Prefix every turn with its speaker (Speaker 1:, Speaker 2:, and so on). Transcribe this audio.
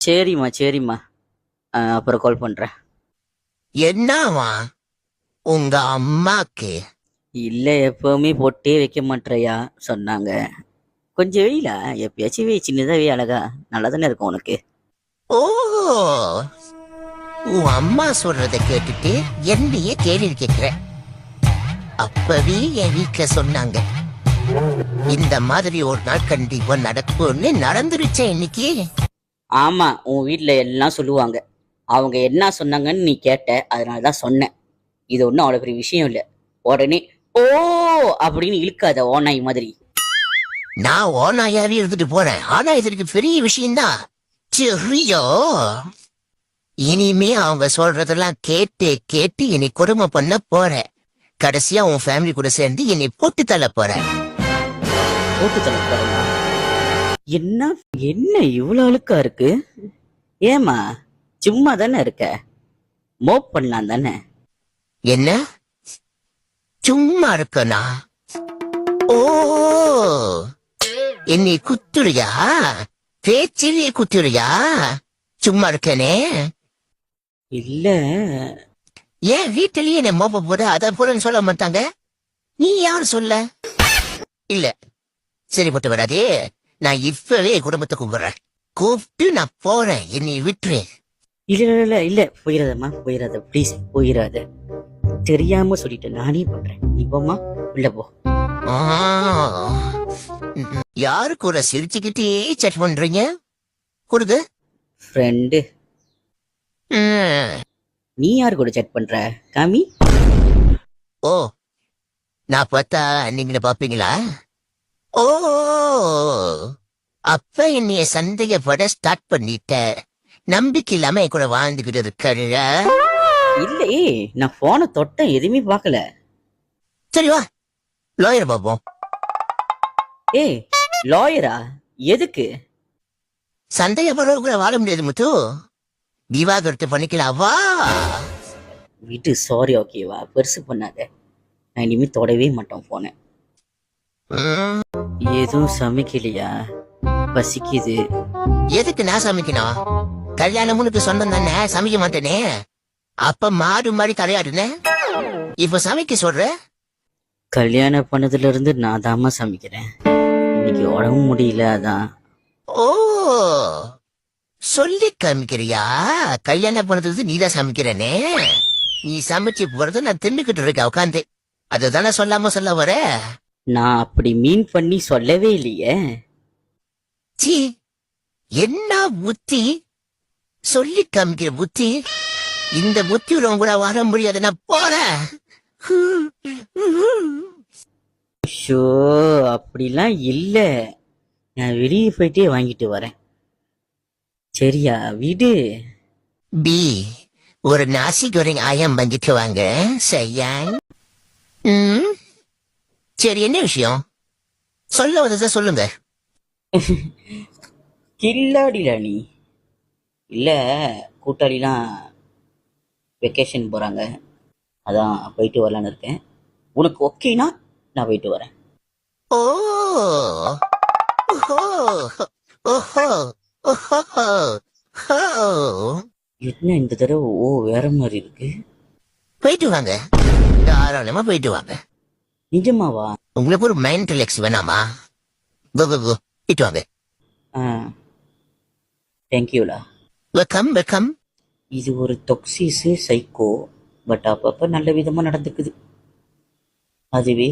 Speaker 1: சரிம்மா சரிம்மா. அப்புறம் கால் பண்றேன்.
Speaker 2: என்னவா உங்க அம்மாக்கு?
Speaker 1: இல்ல, எப்பவுமே பொட்டே வைக்க மாட்டேறியா சொன்னாங்க. கொஞ்சம் வெயிலா எப்பயாச்சும் வை, சின்னதா வை, அழகா நல்லா தானே இருக்கும் உனக்கு.
Speaker 2: ஓ, உன் அம்மா சொல்றத கேட்டுட்டு என்னையே கேள்வி கேட்கிற. அப்பவே என் வீட்டுல சொன்னாங்க இந்த மாதிரி ஒரு நாள் கண்டிப்பா நடக்கும்னு. நடந்துருச்சே இன்னைக்கு.
Speaker 1: ஆமா, உன் வீட்ல எல்லாம் சொல்லுவாங்க. அவங்க என்ன சொன்னாங்கன்னு நீ கேட்ட, அதனாலதான் சொன்னேன். இது ஒன்றும் அவ்வளவு பெரிய விஷயம் இல்ல. உடனே ஓ அப்படின்னு இழுக்காத ஓநாய் மாதிரி.
Speaker 2: நான் ஓனாயாவே இருந்துட்டு போறேன், ஆனா இதற்கு பெரிய விஷயம்தான். சரியோ, இனிமே அவங்க சொல்றதெல்லாம் கேட்டு கேட்டு என்னை கொடுமை பண்ண போறேன். கடைசியா உன் ஃபேமிலி கூட சேர்ந்து என்னை போட்டு தள்ள போறேன்.
Speaker 1: போட்டு தள்ள போறேனா? என்ன என்ன இவ்வளவு அழுக்கா இருக்கு? ஏமா, சும்மா தானே இருக்க, மோப் பண்ணலாம் தானே.
Speaker 2: என்ன சும்மா இருக்கனா? ஓ, என்னை குத்துறியா? பேச்சிலே குத்துறியா? சும்மா இருக்கனே.
Speaker 1: இல்ல,
Speaker 2: ஏன் வீட்டிலேயே என்ன மோப்ப போற, அத போறன்னு சொல்ல மாட்டாங்க? நீ யார் சொல்ல? இல்ல, சரி போட்டு வராதே. நான் இப்பவே என் குடும்பத்தை கூப்பிடுறேன். கூப்பிட்டு நான் போறேன், என்னை விட்டுரு.
Speaker 1: இல்ல இல்ல இல்ல இல்ல, போயிடாதம்மா, போயிடாத ப்ளீஸ், போயிடாத. தெரியாம சொல்லிட்டேன், நானே பண்றேன். நீ போம்மா, உள்ள போ.
Speaker 2: ஆ, யாரு கூட சிரிச்சுக்கிட்டே செட் பண்றீங்க? கொடுங்க.
Speaker 1: ஃப்ரெண்டு. நீ யாரு கூட சேட் பண்ற? காமி.
Speaker 2: ஓ, நான் பார்த்தா நீங்க பாப்பீங்களா? ஓ, அப்ப என்னைய சந்தேகப்பட ஸ்டார்ட் பண்ணிட்ட. நம்பிக்கை இல்லாம என் கூட வாழ்ந்துகிட்டு இருக்க.
Speaker 1: இல்லையே, நான் போனை தொட்டேன், எதுவுமே பார்க்கல.
Speaker 2: சரி வா, லாயர் பாப்போம்.
Speaker 1: ஏய், லாயரா? எதுக்கு?
Speaker 2: சந்தேகப்படுற கூட வாழ முடியாது முத்து. விவாகரத்து பண்ணிக்கலாம் வா.
Speaker 1: வீட்டு சாரி, ஓகேவா? பெருசு பண்ணாத. நான் இனிமே தொடவே மாட்டோம் போன.
Speaker 2: ம்,
Speaker 1: எதுவும் சமைக்கலையா? பசிக்குது.
Speaker 2: எதுக்கு நான் சமைக்கணும்? கல்யாணம்னு சொந்தம் தானே, சமைக்க மாட்டேனே. அப்ப மாடு மாதிரி தலையாடுனே, இப்ப சமைக்க சொல்ற?
Speaker 1: கல்யாணம் பண்ணதுல இருந்து நான் தாமா சமைக்கிறேன். இன்னைக்கு உடம்பு முடியல, அதான்.
Speaker 2: ஓ, சொல்லி காமிக்கிறியா? கல்யாணம் பண்ணது நீதான் சமைக்கிறனே. நீ சமைச்சு போறது நான் தின்னுக்கிட்டு இருக்க உட்காந்து. அதுதானே சொல்லாம சொல்ல வர?
Speaker 1: நான் அப்படி மீன் பண்ணி சொல்லவே இல்லையே.
Speaker 2: சீ, என்ன புத்தி! சொல்லி காமிக்கிற புத்தி. இந்த புத்தி கூட வர முடியாது, நான் போறேன்.
Speaker 1: ஷோ, அப்படிலாம் இல்ல. நான் வெளியே போயிட்டே வாங்கிட்டு வரேன். சரியா, விடு.
Speaker 2: பி, ஒரு நாசி கோரிங் ஆயம் வாங்கிட்டு வாங்க. சரியா? ம், சரி, என்ன விஷயம்? சொல்ல வந்ததை சொல்லுங்க.
Speaker 1: கில்லாடில நீ. இல்ல, கூட்டாளிலாம் வெக்கேஷன் போறாங்க, அதான் போயிட்டு வரலான்னு இருக்கேன். உனக்கு ஓகேனா நான் போயிட்டு வரேன்.
Speaker 2: ஓ, ஓஹோ, ஓஹோ, ஓஹோ, ஹோ.
Speaker 1: என்ன இந்த தடவை ஓ வேற மாதிரி இருக்கு?
Speaker 2: போயிட்டு வாங்க, தாராளமா போயிட்டு வாங்க.
Speaker 1: நிஜமாவா?
Speaker 2: உங்களுக்கு ஒரு மைண்ட் ரிலாக்ஸ் வேணாமா? கோ கோ கோ, போயிட்டு வாங்க.
Speaker 1: தேங்க்யூலா.
Speaker 2: Welcome welcome.
Speaker 1: இது ஒரு தொக்சிஸு சைக்கோ, பட் அப்பப்ப நல்ல விதமா நடந்துக்குது. அதுவே